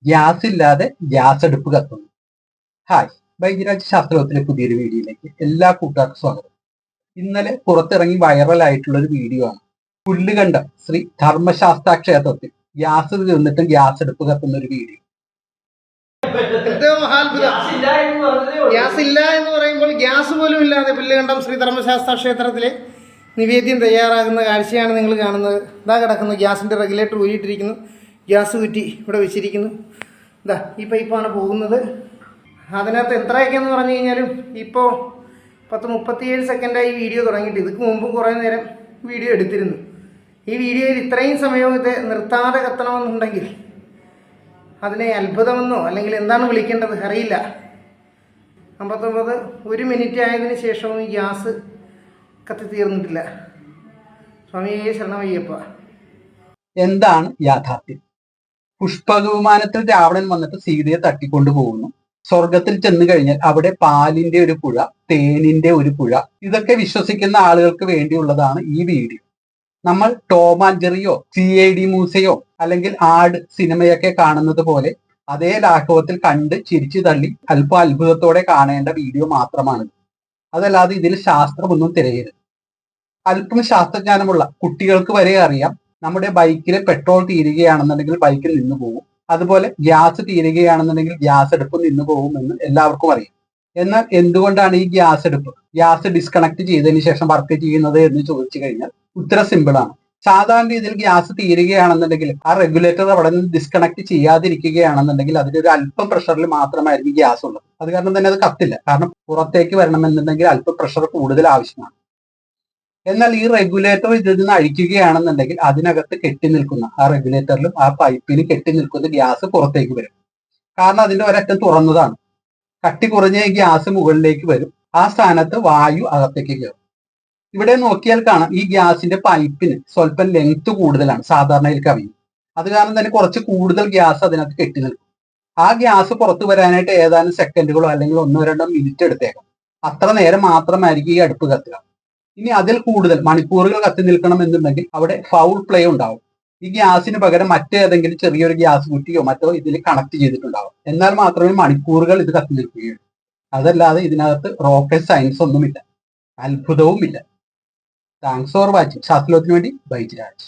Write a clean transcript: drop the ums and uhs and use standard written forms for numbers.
Gas ഇല്ലാതെ gas അടുപ്പ് കത്തുന്നു. Hi, ബൈജിരാജ് ശാസ്ത്രത്തിലെ പുതിയൊരു വീഡിയോയിലേക്ക് എല്ലാ കൂട്ടുകാർക്കും സ്വാഗതം. ഇന്നലെ പുറത്തിറങ്ങി വൈറലായിട്ടുള്ള ഒരു വീഡിയോ ആണ്. പുല്ലുകണ്ടം ശ്രീ ധർമ്മശാസ്ത്ര ക്ഷേത്രത്തിൽ ഗ്യാസ് തീർന്നിട്ടും ഗ്യാസ് അടുപ്പ് കത്തുന്ന ഒരു വീഡിയോ. ഗ്യാസ് ഇല്ല എന്ന് പറയുമ്പോൾ ഗ്യാസ് പോലും ഇല്ലാതെ പുല്ലുകണ്ടം ശ്രീ ധർമ്മശാസ്ത്ര ക്ഷേത്രത്തിലെ നിവേദ്യം തയ്യാറാകുന്ന കാഴ്ചയാണ് നിങ്ങൾ കാണുന്നത്. ഇതാ കിടക്കുന്നു, ഗ്യാസിൻ്റെ റെഗുലേറ്റർ ഊരിയിട്ടിരിക്കുന്നു, ഗ്യാസ് കുറ്റി ഇവിടെ വെച്ചിരിക്കുന്നു. ഇതാ ഈ പൈപ്പാണ് പോകുന്നത്. അതിനകത്ത് എത്രയൊക്കെയെന്ന് പറഞ്ഞു കഴിഞ്ഞാലും ഇപ്പോൾ 37 സെക്കൻഡായി വീഡിയോ തുടങ്ങിയിട്ട്. ഇതിക്ക് മുമ്പ് കുറേ നേരം വീഡിയോ എടുത്തിരുന്നു. ഈ വീഡിയോയിൽ ഇത്രയും സമയവും ഇത് നിർത്താതെ കത്തണമെന്നുണ്ടെങ്കിൽ അതിനെ അത്ഭുതമെന്നോ അല്ലെങ്കിൽ എന്താണ് വിളിക്കേണ്ടത് അറിയില്ല. 1 മിനിറ്റ് ആയതിനു ശേഷവും ഈ ഗ്യാസ് കത്തി തീർന്നിട്ടില്ല. സ്വാമിയെ ശരണമയ്യപ്പ. എന്താണ് യാഥാർത്ഥ്യം? പുഷ്പകവിമാനത്തിൽ രാവണൻ വന്നിട്ട് സീതയെ തട്ടിക്കൊണ്ടു പോകുന്നു. സ്വർഗത്തിൽ ചെന്ന് കഴിഞ്ഞാൽ അവിടെ പാലിന്റെ ഒരു പുഴ, തേനിന്റെ ഒരു പുഴ, ഇതൊക്കെ വിശ്വസിക്കുന്ന ആളുകൾക്ക് വേണ്ടിയുള്ളതാണ് ഈ വീഡിയോ. നമ്മൾ ടോം ആൻഡ് ജെറിയോ CID മൂസയോ അല്ലെങ്കിൽ ആട് സിനിമയൊക്കെ കാണുന്നത് പോലെ അതേ ലാഘവത്തിൽ കണ്ട് ചിരിച്ചു തള്ളി അല്പം അത്ഭുതത്തോടെ കാണേണ്ട വീഡിയോ മാത്രമാണ്. അതല്ലാതെ ഇതിൽ ശാസ്ത്രമൊന്നും തിരയരുത്. അല്പം ശാസ്ത്രജ്ഞാനമുള്ള കുട്ടികൾക്ക് വരെ അറിയാം, നമ്മുടെ ബൈക്കിൽ പെട്രോൾ തീരുകയാണെന്നുണ്ടെങ്കിൽ ബൈക്കിൽ നിന്ന് പോകും, അതുപോലെ ഗ്യാസ് തീരുകയാണെന്നുണ്ടെങ്കിൽ ഗ്യാസ് അടുപ്പ് നിന്ന് പോകും എന്ന് എല്ലാവർക്കും അറിയാം. എന്നാൽ എന്തുകൊണ്ടാണ് ഈ ഗ്യാസ് ഡിസ്കണക്ട് ചെയ്തതിന് ശേഷം വർക്ക് ചെയ്യുന്നത് എന്ന് ചോദിച്ചു കഴിഞ്ഞാൽ ഉത്തരം സിമ്പിൾ ആണ്. സാധാരണ രീതിയിൽ ഗ്യാസ് തീരുകയാണെന്നുണ്ടെങ്കിൽ ആ റെഗുലേറ്റർ അവിടെ നിന്ന് ഡിസ്കണക്ട് ചെയ്യാതിരിക്കുകയാണെന്നുണ്ടെങ്കിൽ അതിലൊരു അല്പം പ്രഷറിൽ മാത്രമായിരിക്കും ഗ്യാസ് ഉള്ളത്. അത് കാരണം തന്നെ അത് കത്തില്ല. കാരണം പുറത്തേക്ക് വരണമെന്നുണ്ടെങ്കിൽ അല്പം പ്രഷർ കൂടുതൽ ആവശ്യമാണ്. എന്നാൽ ഈ റെഗുലേറ്റർ ഇതിൽ നിന്ന് അഴിക്കുകയാണെന്നുണ്ടെങ്കിൽ അതിനകത്ത് കെട്ടി നിൽക്കുന്ന ആ റെഗുലേറ്ററിലും ആ പൈപ്പിന് കെട്ടി നിൽക്കുന്ന ഗ്യാസ് പുറത്തേക്ക് വരും. കാരണം അതിന്റെ ഒരറ്റം തുറന്നതാണ്. കട്ടി കുറഞ്ഞ ഈ ഗ്യാസ് മുകളിലേക്ക് വരും. ആ സ്ഥാനത്ത് വായു അകത്തേക്ക് കയറും. ഇവിടെ നോക്കിയാൽ കാണാം, ഈ ഗ്യാസിന്റെ പൈപ്പിന് സ്വല്പം ലെങ്ത് കൂടുതലാണ് സാധാരണയിൽ കവിയും. അത് കാരണം തന്നെ കുറച്ച് കൂടുതൽ ഗ്യാസ് അതിനകത്ത് കെട്ടി നിൽക്കും. ആ ഗ്യാസ് പുറത്തു വരാനായിട്ട് ഏതാനും സെക്കൻഡുകളോ അല്ലെങ്കിൽ 1-2 മിനിറ്റ് എടുത്തേക്കാം. അത്ര നേരം മാത്രമായിരിക്കും ഈ അടുപ്പ് കത്തുക. ഇനി അതിൽ കൂടുതൽ മണിക്കൂറുകൾ കത്തി നിൽക്കണം എന്നുണ്ടെങ്കിൽ അവിടെ ഫൗൾ പ്ലേ ഉണ്ടാവും. ഈ ഗ്യാസിന് പകരം മറ്റേതെങ്കിലും ചെറിയൊരു ഗ്യാസ് കുറ്റിയോ മറ്റോ ഇതിൽ കണക്ട് ചെയ്തിട്ടുണ്ടാവും. എന്നാൽ മാത്രമേ മണിക്കൂറുകൾ ഇത് കത്തി നിൽക്കുകയുള്ളൂ. അതല്ലാതെ ഇതിനകത്ത് റോക്കറ്റ് സയൻസ് ഒന്നുമില്ല, അത്ഭുതവുമില്ല. Thanks for watching. ശാസ്ത്രത്തിന് വേണ്ടി ബൈജിരാജ്.